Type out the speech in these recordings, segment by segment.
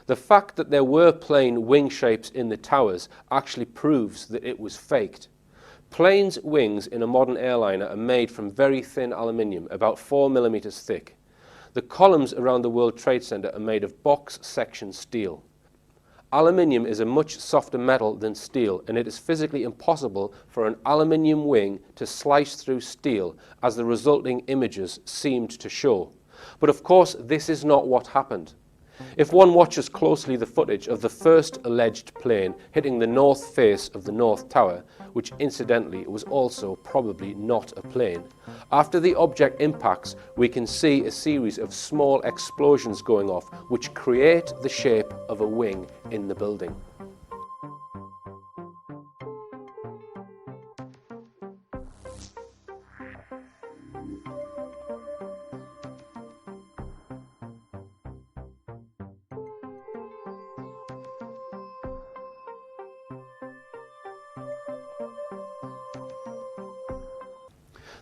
The fact that there were plain wing shapes in the towers actually proves that it was faked. Planes' wings in a modern airliner are made from very thin aluminium, about 4 millimeters thick. The columns around the World Trade Center are made of box-section steel. Aluminium is a much softer metal than steel, and it is physically impossible for an aluminium wing to slice through steel, as the resulting images seemed to show. But of course, this is not what happened. If one watches closely the footage of the first alleged plane hitting the north face of the North Tower, which incidentally was also probably not a plane, after the object impacts, we can see a series of small explosions going off which create the shape of a wing in the building.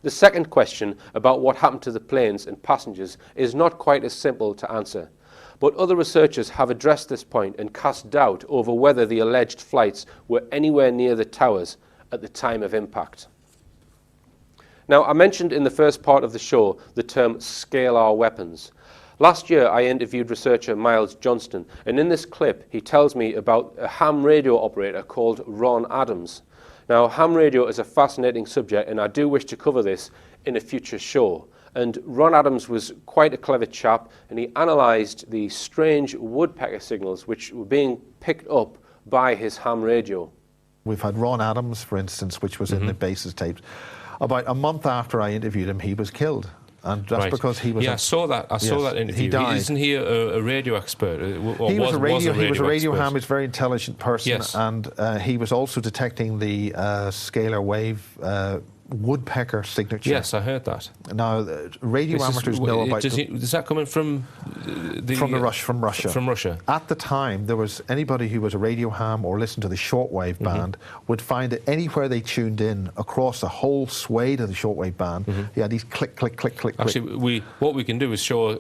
The second question about what happened to the planes and passengers is not quite as simple to answer, but other researchers have addressed this point and cast doubt over whether the alleged flights were anywhere near the towers at the time of impact. Now, I mentioned in the first part of the show the term scalar weapons. Last year I interviewed researcher Miles Johnston, and in this clip he tells me about a ham radio operator called Ron Adams. Now, ham radio is a fascinating subject, and I do wish to cover this in a future show. And Ron Adams was quite a clever chap, and he analysed the strange woodpecker signals which were being picked up by his ham radio. We've had Ron Adams, for instance, which was in the basis tapes. About a month after I interviewed him, he was killed. And that's because he was... Yeah, I saw that interview. He died. Isn't he a radio expert? He was a radio ham. He was a very intelligent person. Yes. And he was also detecting the scalar wave woodpecker signature. Yes, I heard that. Now, radio amateurs know about... Is that coming from From Russia. From Russia. At the time, there was anybody who was a radio ham or listened to the shortwave band would find that anywhere they tuned in across the whole swathe of the shortwave band, you had these click, click, click, click, click. Actually, what we can do is show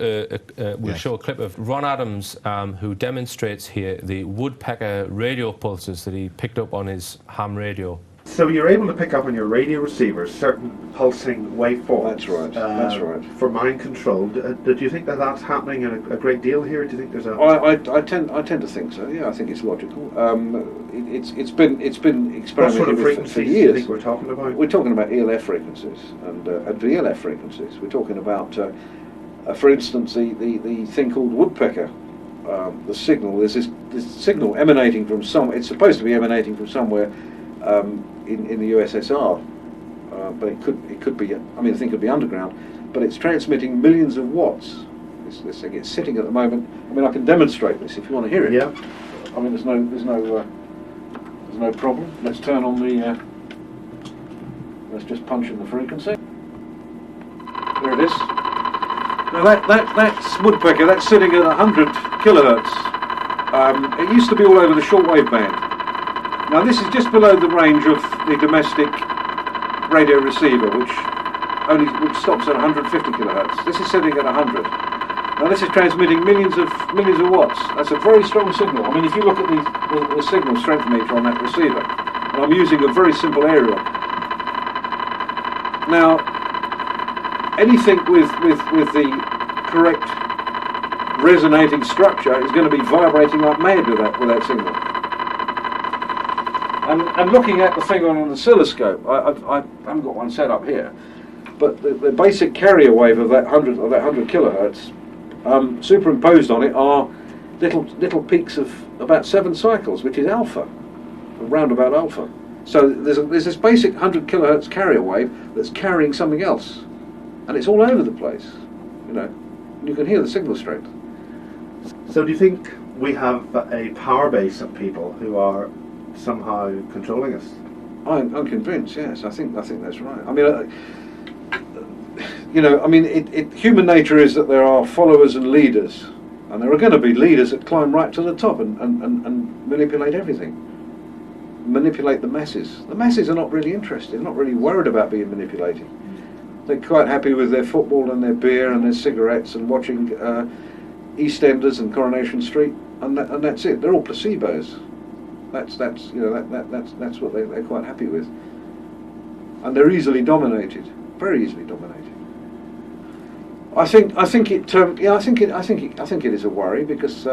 show a clip of Ron Adams, who demonstrates here the woodpecker radio pulses that he picked up on his ham radio. So you're able to pick up on your radio receivers certain pulsing waveforms. That's right. That's right. For mind control. Do you think that that's happening a great deal here? Do you think there's a? I tend to think so. Yeah, I think it's logical. It's been experimented what sort of with frequencies for years. do you think we're talking about? We're talking about ELF frequencies and VLF frequencies. We're talking about, for instance, the thing called woodpecker. The signal. There's this signal emanating from it's supposed to be emanating from somewhere. In the USSR, but it could be. I mean, the thing could be underground, but it's transmitting millions of watts. This thing, it's sitting at the moment. I mean, I can demonstrate this if you want to hear it. Yeah. I mean, there's no problem. Let's turn on the. Let's just punch in the frequency. There it is. Now that's woodpecker. That's sitting at 100 kilohertz. It used to be all over the shortwave band. Now this is just below the range of the domestic radio receiver, which stops at 150 kilohertz. This is sitting at 100. Now this is transmitting millions of watts. That's a very strong signal. I mean, if you look at the signal strength meter on that receiver, and I'm using a very simple aerial. Now, anything with the correct resonating structure is going to be vibrating like mad with that signal. And looking at the thing on an oscilloscope, I haven't got one set up here, but the basic carrier wave of that 100 kilohertz, superimposed on it are little peaks of about 7 cycles, which is alpha, roundabout alpha. So there's this basic 100 kilohertz carrier wave that's carrying something else, and it's all over the place. You know, you can hear the signal strength. So do you think we have a power base of people who are somehow controlling us? I'm convinced. Yes, I think that's right. I mean, human nature is that there are followers and leaders, and there are going to be leaders that climb right to the top and manipulate everything, manipulate the masses. The masses are not really interested, not really worried about being manipulated. They're quite happy with their football and their beer and their cigarettes and watching EastEnders and Coronation Street, and that's it. They're all placebos. That's you know that's what they're quite happy with, and they're easily dominated, very easily dominated. I think it is a worry, because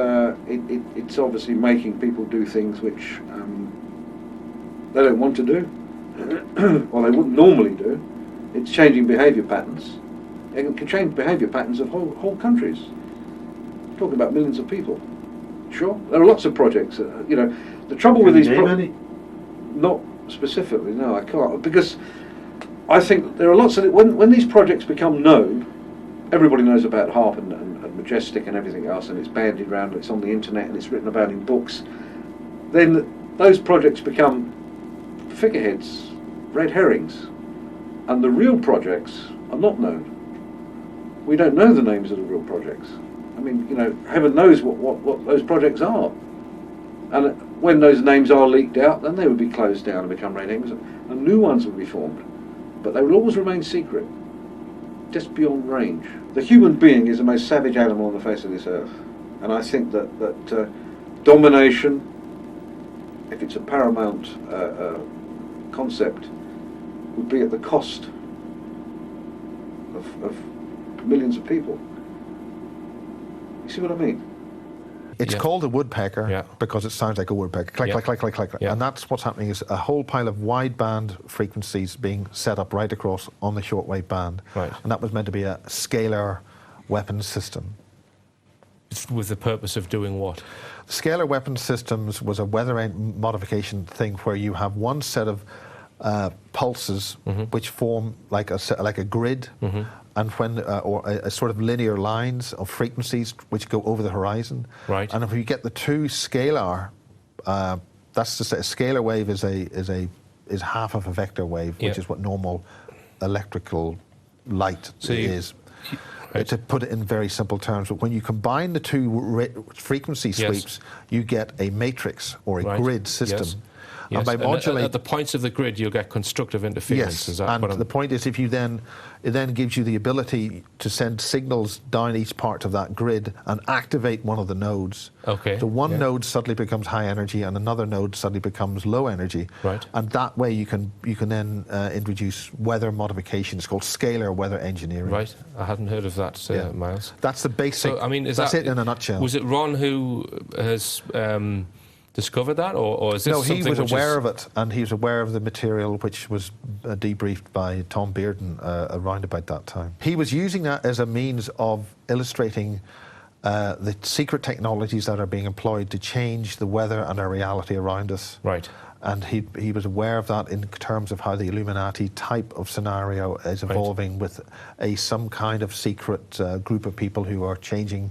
it's obviously making people do things which they don't want to do, or they wouldn't normally do. It's changing behaviour patterns. It can change behaviour patterns of whole countries. Talking about millions of people. Sure, there are lots of projects. You know, the trouble with these not specifically. No, I can't, because I think there are lots of when these projects become known. Everybody knows about HARP and Majestic and everything else, and it's bandied around, it's on the internet, and it's written about in books. Then those projects become figureheads, red herrings, and the real projects are not known. We don't know the names of the real projects. I mean, you know, heaven knows what those projects are. And when those names are leaked out, then they would be closed down and become red herrings, and new ones would be formed. But they will always remain secret, just beyond range. The human being is the most savage animal on the face of this earth, and I think that domination, if it's a paramount concept, would be at the cost of millions of people. You see what I mean? It's called a woodpecker because it sounds like a woodpecker. Click, click, click, click, click. Yeah. And that's what's happening, is a whole pile of wideband frequencies being set up right across on the shortwave band. Right. And that was meant to be a scalar weapons system. With the purpose of doing what? Scalar weapons systems was a weather modification thing where you have one set of pulses which form like a grid, and when or a sort of linear lines of frequencies which go over the horizon. Right. And if you get the two scalar, that's to say, a scalar wave is half of a vector wave, which is what normal electrical light is. To put it in very simple terms, but when you combine the two frequency sweeps, you get a matrix or a grid system. Yes. And by modulating at the points of the grid, you'll get constructive interference. Is that and the point is, if you it then gives you the ability to send signals down each part of that grid and activate one of the nodes. Okay. So one node suddenly becomes high energy, and another node suddenly becomes low energy. Right. And that way you can then introduce weather modifications called scalar weather engineering. Right. I hadn't heard of that, Miles. That's the basic. So, I mean, that's it in a nutshell. Was it Ron who has discovered that, or is this something? No, he was aware of it, and he was aware of the material which was debriefed by Tom Bearden around about that time. He was using that as a means of illustrating the secret technologies that are being employed to change the weather and our reality around us. Right. And he was aware of that in terms of how the Illuminati type of scenario is evolving with some kind of secret group of people who are changing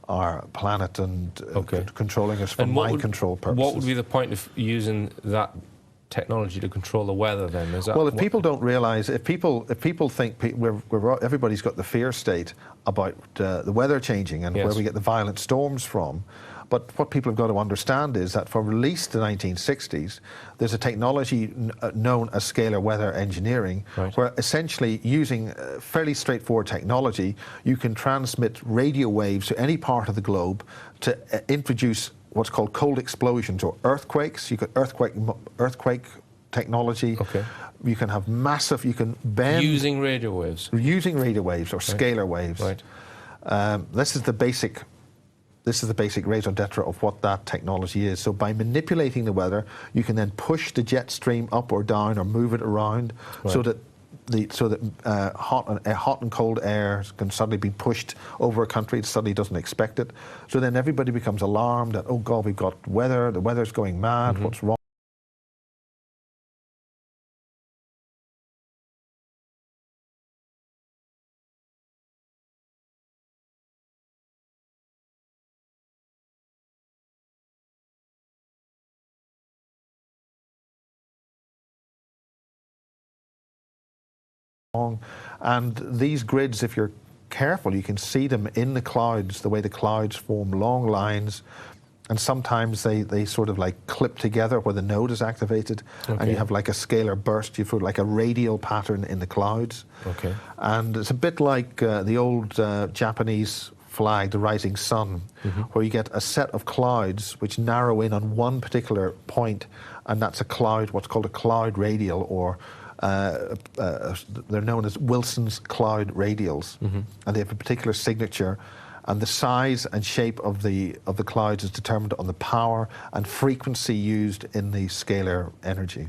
our planet and controlling us for mind control purposes. What would be the point of using that technology to control the weather then? Is that well, if people don't realise, if people think everybody's got the fear state about the weather changing and where we get the violent storms from, but what people have got to understand is that from at least the 1960s, there's a technology known as scalar weather engineering, where essentially using fairly straightforward technology, you can transmit radio waves to any part of the globe to introduce what's called cold explosions or earthquakes. You could earthquake technology. Okay. You can have massive. You can bend using radio waves. Using radio waves or scalar waves. Right. This is the basic raison d'etre of what that technology is. So by manipulating the weather, you can then push the jet stream up or down or move it around, so that hot and cold air can suddenly be pushed over a country that suddenly doesn't expect it. So then everybody becomes alarmed that, oh God, we've got weather, the weather's going mad, what's wrong? And these grids, if you're careful, you can see them in the clouds, the way the clouds form long lines, and sometimes they sort of like clip together where the node is activated, and you have like a scalar burst, you feel like a radial pattern in the clouds. Okay. And it's a bit like the old Japanese flag, the rising sun, where you get a set of clouds which narrow in on one particular point, and that's a cloud, what's called a cloud radial, or they're known as Wilson's cloud radials, and they have a particular signature, and the size and shape of the clouds is determined on the power and frequency used in the scalar energy.